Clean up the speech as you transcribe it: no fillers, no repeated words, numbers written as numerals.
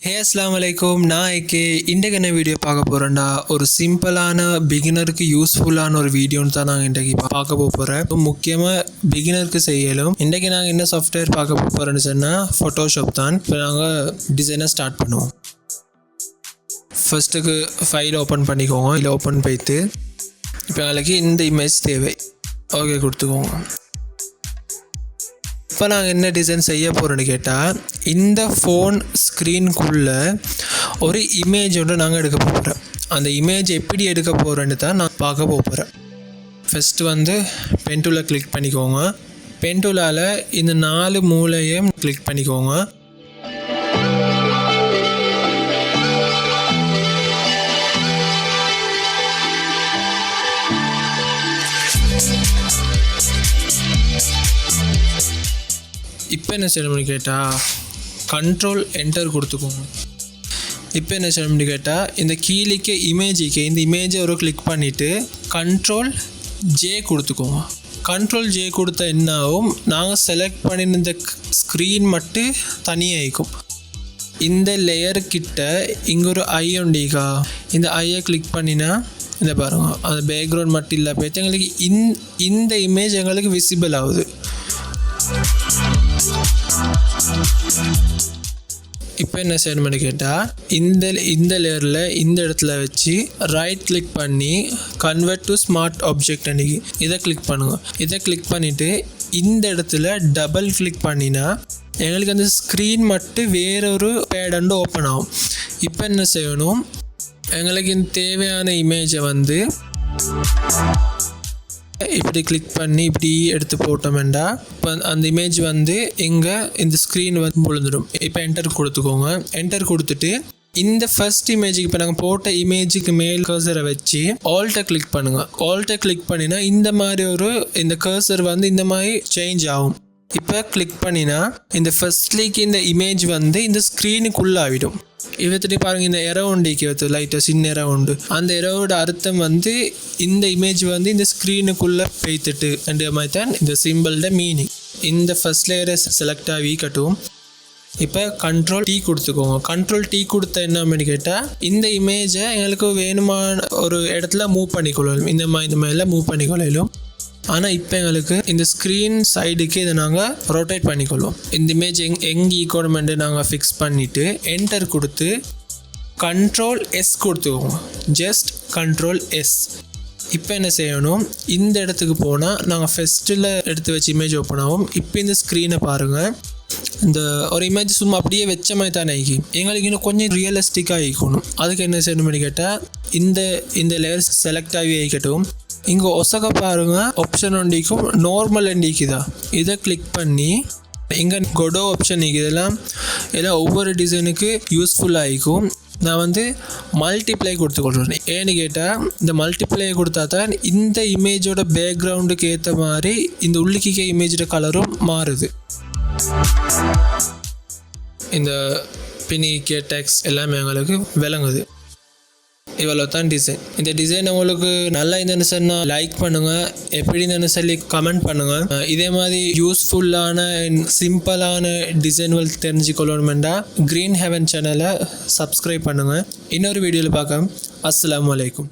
ஹே அஸ்ஸலாமு அலைக்கும். நான் ஏகே. இன்றைக்கு என்ன வீடியோ பார்க்க போகிறேன்டா, ஒரு சிம்பிளான பிகினருக்கு யூஸ்ஃபுல்லான ஒரு வீடியோன்னு தான் நாங்கள் இன்றைக்கு பார்க்க போகிறேன். முக்கியமாக பிகினருக்கு செய்யலும். இன்றைக்கு நாங்கள் என்ன சாஃப்ட்வேர் பார்க்க போகிறோன்னு சொன்னால் ஃபோட்டோஷாப் தான். இப்போ நாங்கள் டிசைனை ஸ்டார்ட் பண்ணுவோம். ஃபர்ஸ்ட்டுக்கு ஃபைல் ஓப்பன் பண்ணிக்கோங்க. இல்லை ஓப்பன் போய்த்து இப்போ எங்களுக்கு இந்த இமேஜ் தேவை. ஓகே கொடுத்துக்கோங்க. இப்போ நாங்கள் என்ன டிசைன் செய்ய போகிறோன்னு கேட்டால், இந்த ஃபோன் ஸ்க்ரீனுக்குள்ளே ஒரு இமேஜ் ஒன்று நாங்கள் எடுக்க போகிறோம். அந்த இமேஜ் எப்படி எடுக்க போகிறேன்னு தான் நான் பார்க்க போகிறேன். ஃபஸ்ட்டு பென் டூலை கிளிக் பண்ணிக்கோங்க. பென் டூலால் இந்த 4 மூலையும் கிளிக் பண்ணிக்கோங்க. இப்போ என்ன செய்யணும்னு கேட்டால் கண்ட்ரோல் என்டர் கொடுத்துக்கோங்க. இப்போ என்ன செய்யணும்னு கேட்டால் இந்த கீழிக்க இந்த இமேஜை ஒரு கிளிக் பண்ணிவிட்டு கண்ட்ரோல் ஜே கொடுத்துக்கோங்க. கண்ட்ரோல் ஜே கொடுத்தா என்ன ஆகும், நாங்கள் செலக்ட் பண்ணின இந்த ஸ்க்ரீன் மட்டும் தனியாகிக்கும். இந்த லேயர்கிட்ட இங்கே ஒரு ஐ உண்டிக்கா, இந்த ஐயை கிளிக் பண்ணினா இந்த பாருங்க, அந்த பேக்ரவுண்ட் மட்டும் இல்லை போய்ட்டு எங்களுக்கு இந்த இமேஜ் எங்களுக்கு விசிபிள் ஆகுது. இப்போ என்ன செய்யணும்னு கேட்டால் இந்த லேயரில் இந்த இடத்துல வச்சு ரைட் கிளிக் பண்ணி கன்வெர்ட் டு ஸ்மார்ட் ஆப்ஜெக்ட் அன்றைக்கி இதை கிளிக் பண்ணுங்கள். இதை கிளிக் பண்ணிவிட்டு இந்த இடத்துல டபுள் கிளிக் பண்ணினா எங்களுக்கு அந்த ஸ்க்ரீன் மட்டும் வேறொரு பேட் ஓப்பன் ஆகும். இப்போ என்ன செய்யணும், எங்களுக்கு இந்த தேவையான இமேஜை இப்படி கிளிக் பண்ணி இப்படி எடுத்து போட்டோம்டா இப்போ அந்த இமேஜ் எங்கே இந்த ஸ்க்ரீன் விழுந்துடும். இப்போ என்டர் கொடுத்துக்கோங்க. என்டர் கொடுத்துட்டு இந்த ஃபர்ஸ்ட் இமேஜுக்கு இப்போ நாங்கள் போட்ட இமேஜுக்கு மேல் கர்சரை வச்சு ஆல்ட்டை கிளிக் பண்ணுங்கள். ஆல்ட்டை கிளிக் பண்ணினா இந்த மாதிரி இந்த கர்சர் இந்த மாதிரி சேஞ்ச் ஆகும். இப்போ கிளிக் பண்ணினா இந்த ஃபர்ஸ்ட்லிக்கு இந்த இமேஜ் இந்த ஸ்க்ரீனுக்குள்ளே ஆகிடும். இவத்துட்டு பாருங்கள், இந்த எரவுண்டிக்கு லைட்டாக சின்ன எரவுண்டு, அந்த எரவோட அர்த்தம் இந்த இமேஜ் இந்த ஸ்க்ரீனுக்குள்ளே பெய்த்துட்டு என்ற மாதிரி தான் இந்த சிம்பிளோட மீனிங். இந்த ஃபர்ஸ்ட் லேயரை செலக்ட் ஆகி கட்டும். இப்போ கண்ட்ரோல் டீ கொடுத்துக்கோங்க. கண்ட்ரோல் டீ கொடுத்த என்னன்னு கேட்டால் இந்த இமேஜை எங்களுக்கு வேணுமான ஒரு இடத்துல மூவ் பண்ணிக்கொள்ளலும். இந்த மாதிரிலாம் மூவ் பண்ணிக்கொள்ளலும். ஆனால் இப்போ எங்களுக்கு இந்த ஸ்க்ரீன் சைடுக்கு இதை நாங்கள் ரொட்டேட் பண்ணிக்கொள்வோம். இந்த இமேஜ் எங்கே ஈக்குவல்மெண்ட்டு நாங்கள் ஃபிக்ஸ் பண்ணிவிட்டு என்டர் கொடுத்து கண்ட்ரோல் எஸ் கொடுத்துக்கோங்க. Just control S. இப்போ என்ன செய்யணும், இந்த இடத்துக்கு போனால் நாங்கள் ஃபஸ்ட்டில் எடுத்து வச்சு இமேஜ் ஓப்பன் ஆகும். இப்போ இந்த ஸ்க்ரீனை பாருங்கள், இந்த ஒரு இமேஜ் சும்மா அப்படியே வச்ச மாதிரி தானே ஆகி எங்களுக்கு இன்னும் கொஞ்சம் ரியலிஸ்டிக்காக ஆகிக்கணும். அதுக்கு என்ன செய்யணும்னு கேட்டால் இந்த லேயர்ஸ் செலக்ட் ஆகி ஆகிக்கட்டும். இங்கே ஒசக பாருங்கள், ஆப்ஷன் ஒண்டிக்கும் நார்மல் அண்டிக்குதா, இதை கிளிக் பண்ணி இங்கே கொடோ ஆப்ஷன் இதெல்லாம் ஒவ்வொரு டிசைனுக்கு யூஸ்ஃபுல்லாக ஆகிக்கும். நான் மல்டிப்ளை கொடுத்துக்கொள்கிறேன். ஏன்னு கேட்டால் இந்த மல்டிப்ளை கொடுத்தா தான் இந்த இமேஜோட பேக்ரவுண்டுக்கு ஏற்ற மாதிரி இந்த உள்ளிக்க இமேஜோட கலரும் மாறுது. இந்த பின்னிக்க டெக்ஸ்ட் எல்லாமே எங்களுக்கு விளங்குது. இவ்வளோ தான் டிசைன். இந்த டிசைன் உங்களுக்கு நல்லா இருந்ததுன்னு சொன்னால் லைக் பண்ணுங்கள், எப்படி இருந்ததுன்னு சொல்லி கமெண்ட் பண்ணுங்கள். இதே மாதிரி யூஸ்ஃபுல்லான சிம்பிளான டிசைன்கள் தெரிஞ்சுக்கொள்ளணுமெண்டா க்ரீன் ஹெவன் சேனலை சப்ஸ்கிரைப் பண்ணுங்கள். இன்னொரு வீடியோவில் பார்க்க. அஸ்ஸலாமு அலைக்கும்.